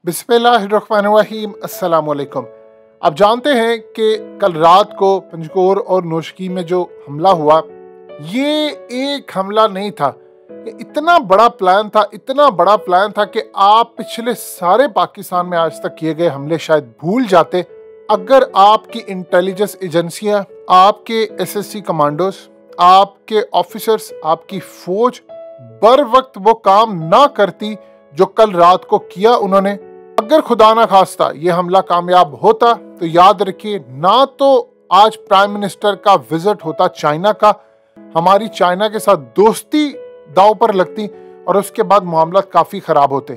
बिस्मिल्लाहिर्रहमानिर्रहीम, अस्सलाम वालेकुम। आप जानते हैं कि कल रात को पंजकोर और नौशकी में जो हमला हुआ, ये एक हमला नहीं था, ये इतना बड़ा प्लान था कि आप पिछले सारे पाकिस्तान में आज तक किए गए हमले शायद भूल जाते अगर आपकी इंटेलिजेंस एजेंसियां, आपके एसएससी कमांडोज, आपके ऑफिसर्स, आपकी फौज बर वक्त वो काम ना करती जो कल रात को किया उन्होंने। अगर खुदा ना खास्ता ये हमला कामयाब होता तो याद रखिए, ना तो आज प्राइम मिनिस्टर का विजिट होता चाइना का, हमारी चाइना के साथ दोस्ती दांव पर लगती और उसके बाद मामला काफी खराब होते।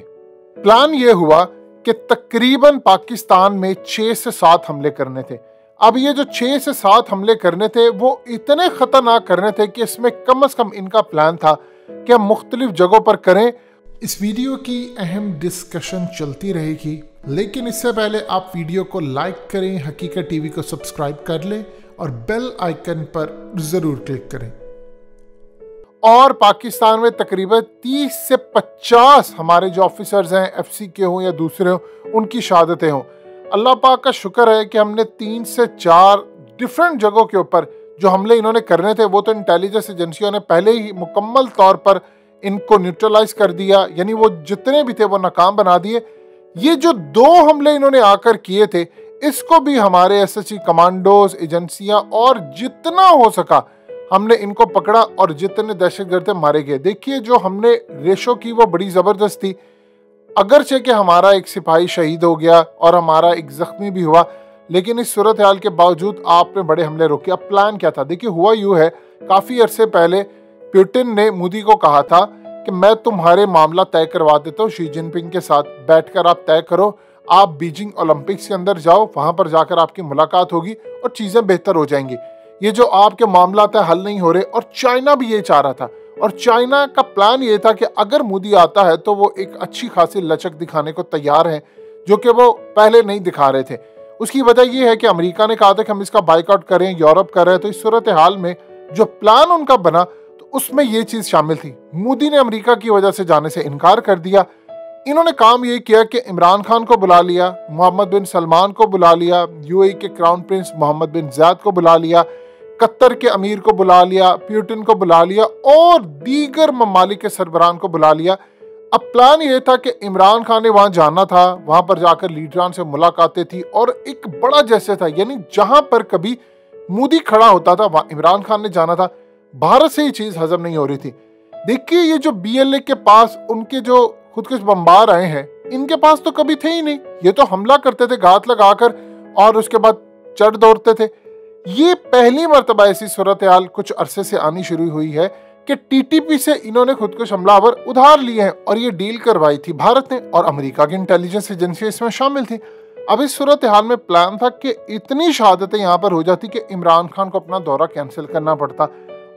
प्लान ये हुआ कि तकरीबन पाकिस्तान में 6 से 7 हमले करने थे। अब ये जो 6 से 7 हमले करने थे वो इतने खतरनाक करने थे कि इसमें कम से कम इनका प्लान था कि हम मुख्तलिफ जगहों पर करें। इस वीडियो की अहम डिस्कशन चलती रहेगी, लेकिन इससे पहले आप वीडियो को लाइक करें, हकीकत टीवी को सब्सक्राइब कर लें और बेल आइकन पर ज़रूर क्लिक करें। और पाकिस्तान में तकरीबन 30 से 50 हमारे जो ऑफिसर्स हैं, एफसी के हों या दूसरे हों, उनकी शहादतें हों। अल्लाह पाक का शुक्र है कि हमने 3 से 4 डिफरेंट जगहों के ऊपर जो हमले इन्होंने करने थे वो तो इंटेलिजेंस एजेंसियों ने पहले ही मुकम्मल तौर पर इनको न्यूट्रलाइज कर दिया, यानी वो जितने भी थे वो नाकाम बना दिए। ये जो 2 हमले इन्होंने आकर किए थे, इसको भी हमारे एसएससी कमांडोज, एजेंसियां और जितना हो सका हमने इनको पकड़ा और जितने दहशतगर्द थे मारे गए। देखिए, जो हमने रेशो की वो बड़ी ज़बरदस्त थी। अगरचे कि हमारा एक सिपाही शहीद हो गया और हमारा एक जख्मी भी हुआ, लेकिन इस सूरत हाल के बावजूद आपने बड़े हमले रोके। अब प्लान क्या था? देखिए, हुआ यूँ है, काफ़ी अरसे पहले पुतिन ने मोदी को कहा था कि मैं तुम्हारे मामला तय करवा देता हूँ शी जिनपिंग के साथ, बैठकर आप तय करो, आप बीजिंग ओलंपिक्स के अंदर जाओ, वहाँ पर जाकर आपकी मुलाकात होगी और चीज़ें बेहतर हो जाएंगी। ये जो आपके मामला है हल नहीं हो रहे, और चाइना भी ये चाह रहा था। और चाइना का प्लान ये था कि अगर मोदी आता है तो वो एक अच्छी खासी लचक दिखाने को तैयार हैं, जो कि वो पहले नहीं दिखा रहे थे। उसकी वजह ये है कि अमेरिका ने कहा था कि हम इसका बाइकआउट करें, यूरोप कर रहे हैं। तो इस सूरत हाल में जो प्लान उनका बना तो उसमें ये चीज़ शामिल थी। मोदी ने अमेरिका की वजह से जाने से इनकार कर दिया। इन्होंने काम ये किया कि इमरान खान को बुला लिया, मोहम्मद बिन सलमान को बुला लिया, यूएई के क्राउन प्रिंस मोहम्मद बिन ज़ायद को बुला लिया, कतर के अमीर को बुला लिया, पुतिन को बुला लिया और दीगर ममालिक के सरबराहान को बुला लिया। अब प्लान ये था कि इमरान खान ने वहाँ जाना था, वहाँ पर जाकर लीडरान से मुलाकातें थी और एक बड़ा जैसे था, यानी जहाँ पर कभी मोदी खड़ा होता था वहाँ इमरान खान ने जाना था। भारत से ही चीज़ हजम नहीं हो रही थी। देखिए, ये जो बीएलए के पास उनके जो खुदकुश बम्बार आए हैं, इनके पास तो कभी थे ही नहीं। ये तो हमला करते थे घात लगाकर और उसके बाद चढ़ दौड़ते थे। ये पहली मर्तबा ऐसी सूरत हाल कुछ अरसे से आनी शुरू हुई है कि टीटीपी से इन्होंने खुदकुश हमलावर उधार लिए हैं और ये डील करवाई थी भारत ने, और अमेरिका की इंटेलिजेंस एजेंसी इसमें शामिल थी। अब इस सूरत हाल में प्लान था कि इतनी शहादतें यहाँ पर हो जाती कि इमरान खान को अपना दौरा कैंसिल करना पड़ता,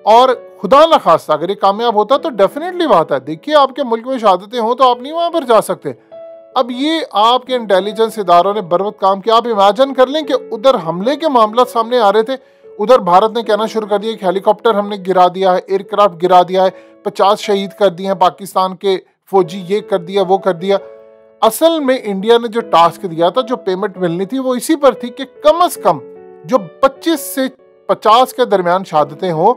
और खुदा न खास्ता अगर ये कामयाब होता तो डेफिनेटली बात है, देखिए आपके मुल्क में शहादतें हों तो आप नहीं वहाँ पर जा सकते। अब ये आपके इंटेलिजेंस इदारों ने बरवक्त काम किया। आप इमेजिन कर लें कि उधर हमले के मामला सामने आ रहे थे, उधर भारत ने कहना शुरू कर दिया कि हेलीकॉप्टर हमने गिरा दिया है, एयरक्राफ्ट गिरा दिया है, 50 शहीद कर दिए हैं पाकिस्तान के फौजी, ये कर दिया वो कर दिया। असल में इंडिया ने जो टास्क दिया था, जो पेमेंट मिलनी थी, वो इसी पर थी कि कम से कम जो 25 से 50 के दरमियान शहादतें हों,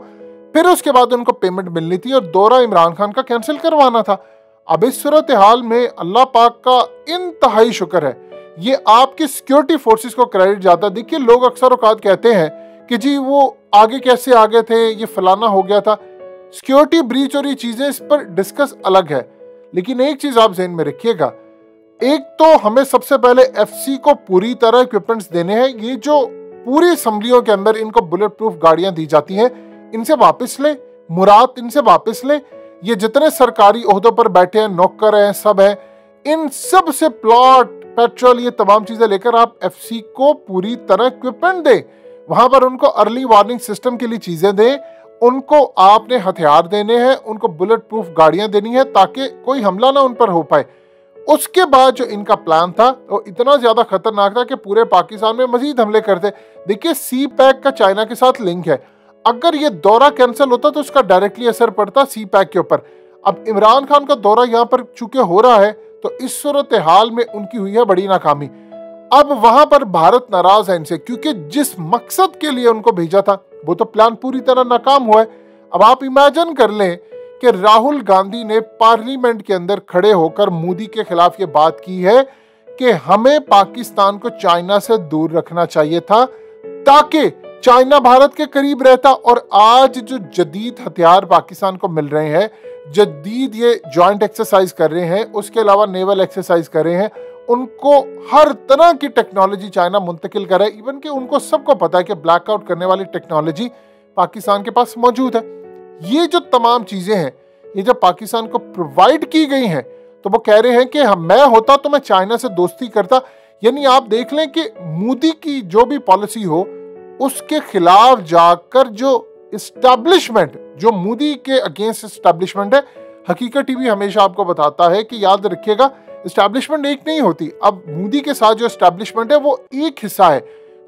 फिर उसके बाद उनको पेमेंट मिलनी थी और दौरा इमरान खान का कैंसिल करवाना था। अब इस सूरत हाल में अल्लाह पाक का इंतहाई शुक्र है, ये आपकी सिक्योरिटी फोर्सेस को क्रेडिट जाता है। देखिए, लोग अक्सर औकात कहते हैं कि जी वो आगे कैसे आगे थे, ये फलाना हो गया था। सिक्योरिटी ब्रीच और ये चीज़ें, इस पर डिस्कस अलग है, लेकिन एक चीज़ आप ज़हन में रखिएगा, एक तो हमें सबसे पहले एफसी को पूरी तरह इक्विपमेंट्स देने हैं। ये जो पूरी असम्बलियों के अंदर इनको बुलेट प्रूफ गाड़ियाँ दी जाती हैं, इनसे वापस लें, मुराद इनसे वापस लें। ये जितने सरकारी ओहदों पर बैठे हैं, नौकर हैं, सब हैं, इन सब से प्लॉट, पेट्रोल, ये तमाम चीज़ें लेकर आप एफसी को पूरी तरह इक्विपमेंट दें। वहाँ पर उनको अर्ली वार्निंग सिस्टम के लिए चीज़ें दें, उनको आपने हथियार देने हैं, उनको बुलेट प्रूफ गाड़ियाँ देनी है ताकि कोई हमला ना उन पर हो पाए। उसके बाद जो इनका प्लान था वो इतना ज़्यादा खतरनाक था कि पूरे पाकिस्तान में मजीद हमले करते। देखिए, सी पैक का चाइना के साथ लिंक है, अगर ये दौरा कैंसिल होता तो उसका डायरेक्टली असर पड़ता सी पैक के ऊपर। अब इमरान खान का दौरा यहाँ पर चूंकि हो रहा है तो इस सूरत हाल में उनकी हुई है बड़ी नाकामी। अब वहां पर भारत नाराज है इनसे, क्योंकि जिस मकसद के लिए उनको भेजा था वो तो प्लान पूरी तरह नाकाम हुआ है। अब आप इमेजिन कर लें कि राहुल गांधी ने पार्लियामेंट के अंदर खड़े होकर मोदी के खिलाफ ये बात की है कि हमें पाकिस्तान को चाइना से दूर रखना चाहिए था ताकि चाइना भारत के करीब रहता। और आज जो जदीद हथियार पाकिस्तान को मिल रहे हैं, जदीद ये जॉइंट एक्सरसाइज कर रहे हैं, उसके अलावा नेवल एक्सरसाइज कर रहे हैं, उनको हर तरह की टेक्नोलॉजी चाइना मुंतकिल कर रहा है। इवन कि उनको सबको पता है कि ब्लैकआउट करने वाली टेक्नोलॉजी पाकिस्तान के पास मौजूद है। ये जो तमाम चीजें हैं, ये जब पाकिस्तान को प्रोवाइड की गई हैं, तो वो कह रहे हैं कि मैं होता तो मैं चाइना से दोस्ती करता। यानी आप देख लें कि मोदी की जो भी पॉलिसी हो उसके खिलाफ जाकर जो इस्टेब्लिशमेंट, जो मोदी के अगेंस्ट इस्टेब्लिशमेंट है, हकीकत टीवी हमेशा आपको बताता है कि याद रखिएगा इस्टेब्लिशमेंट एक नहीं होती। अब मोदी के साथ जो इस्टेब्लिशमेंट है वो एक हिस्सा है।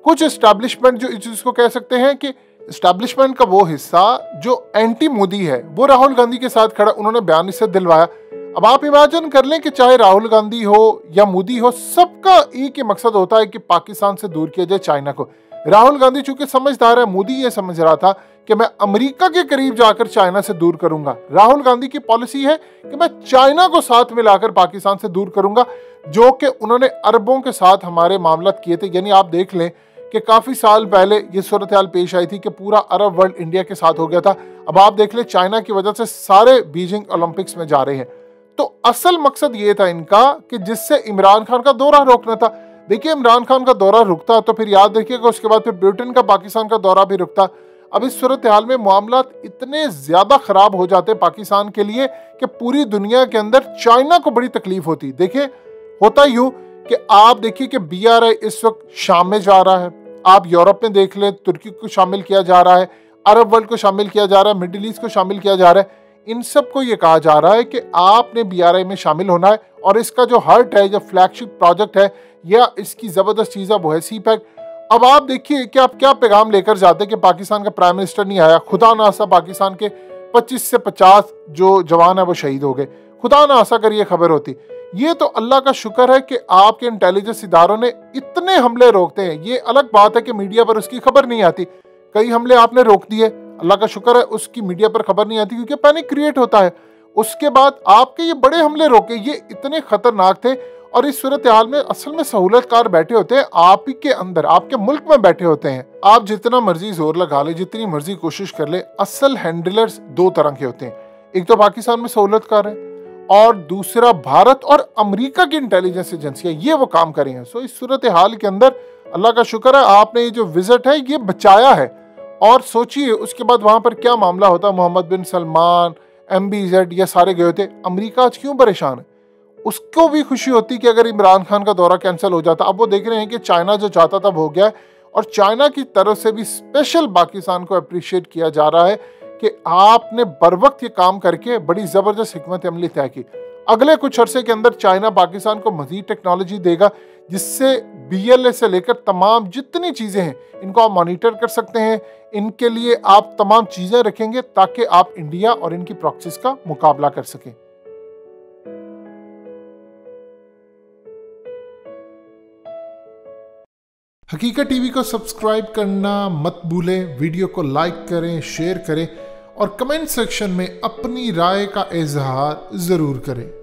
कुछ इस्टेब्लिशमेंट जो जिसको कह सकते हैं कि इस्टेब्लिशमेंट का वो हिस्सा जो एंटी मोदी है, वो राहुल गांधी के साथ खड़ा, उन्होंने बयान इससे दिलवाया। अब आप इमेजिन कर लें कि चाहे राहुल गांधी हो या मोदी हो, सबका एक ही मकसद होता है कि पाकिस्तान से दूर किया जाए चाइना को। राहुल गांधी चूंकि समझदार है, मोदी ये समझ रहा था कि मैं अमेरिका के करीब जाकर चाइना से दूर करूंगा। राहुल गांधी की पॉलिसी है कि मैं चाइना को साथ मिलाकर पाकिस्तान से दूर करूंगा, जो कि उन्होंने अरबों के साथ हमारे मामला किए थे। यानी आप देख लें कि काफी साल पहले ये सूरत हाल पेश आई थी कि पूरा अरब वर्ल्ड इंडिया के साथ हो गया था। अब आप देख लें चाइना की वजह से सारे बीजिंग ओलंपिक्स में जा रहे हैं। तो असल मकसद ये था इनका कि जिससे इमरान खान का दौरा रोकना था। देखिए इमरान खान का दौरा रुकता तो फिर याद रखिएगा उसके बाद फिर ब्रिटेन का पाकिस्तान का दौरा भी रुकता। अब इस सूरत हाल में मामला इतने ज्यादा खराब हो जाते पाकिस्तान के लिए कि पूरी दुनिया के अंदर चाइना को बड़ी तकलीफ होती। देखिए होता यूं कि आप देखिए कि BRI इस वक्त शाम में जा रहा है, आप यूरोप में देख लें तुर्की को शामिल किया जा रहा है, अरब वर्ल्ड को शामिल किया जा रहा है, मिडिल ईस्ट को शामिल किया जा रहा है। इन सब को ये कहा जा रहा है कि आपने BRI में शामिल होना है और इसका जो हर्ट है, जो फ्लैगशिप प्रोजेक्ट है या इसकी जबरदस्त चीज है वो है CPEC। अब आप देखिए कि आप क्या पैगाम लेकर जाते कि पाकिस्तान का प्राइम मिनिस्टर नहीं आया, खुदा ना आसा पाकिस्तान के 25 से 50 जो जवान है वो शहीद हो गए, खुदा ना आसा कर ये खबर होती। ये तो अल्लाह का शुक्र है कि आपके इंटेलिजेंस इदारों ने इतने हमले रोकते हैं। ये अलग बात है कि मीडिया पर उसकी खबर नहीं आती, कई हमले आपने रोक दिए, अल्लाह का शुक्र है उसकी मीडिया पर खबर नहीं आती क्योंकि पैनिक क्रिएट होता है। उसके बाद आपके ये बड़े हमले रोके, ये इतने खतरनाक थे। और इस सूरत हाल में असल में सहूलतकार बैठे होते हैं आप ही के अंदर, आपके मुल्क में बैठे होते हैं। आप जितना मर्जी जोर लगा ले, जितनी मर्जी कोशिश कर ले, असल हैंडलर्स दो तरह के होते हैं। एक तो पाकिस्तान में सहूलतकार है और दूसरा भारत और अमेरिका की इंटेलिजेंस एजेंसियां, ये वो काम कर रही हैं। सो इस सूरत हाल के अंदर अल्लाह का शुक्र है आपने ये जो विजिट है ये बचाया है। और सोचिए उसके बाद वहां पर क्या मामला होता, मोहम्मद बिन सलमान, MBZ ये सारे गए थे। अमेरिका आज क्यों परेशान है? उसको भी खुशी होती कि अगर इमरान खान का दौरा कैंसिल हो जाता। अब वो देख रहे हैं कि चाइना जो चाहता था वो हो गया है और चाइना की तरफ से भी स्पेशल पाकिस्तान को अप्रिशिएट किया जा रहा है कि आपने बर वक्त ये काम करके बड़ी ज़बरदस्त हिकमत अमली तय की। अगले कुछ अरसे के अंदर चाइना पाकिस्तान को मजीद टेक्नोलॉजी देगा जिससे BLA से लेकर तमाम जितनी चीज़ें हैं इनको आप मॉनिटर कर सकते हैं। इनके लिए आप तमाम चीज़ें रखेंगे ताकि आप इंडिया और इनकी प्रॉक्सीज का मुकाबला कर सकें। हकीकत टीवी को सब्सक्राइब करना मत भूलें, वीडियो को लाइक करें, शेयर करें और कमेंट सेक्शन में अपनी राय का इजहार ज़रूर करें।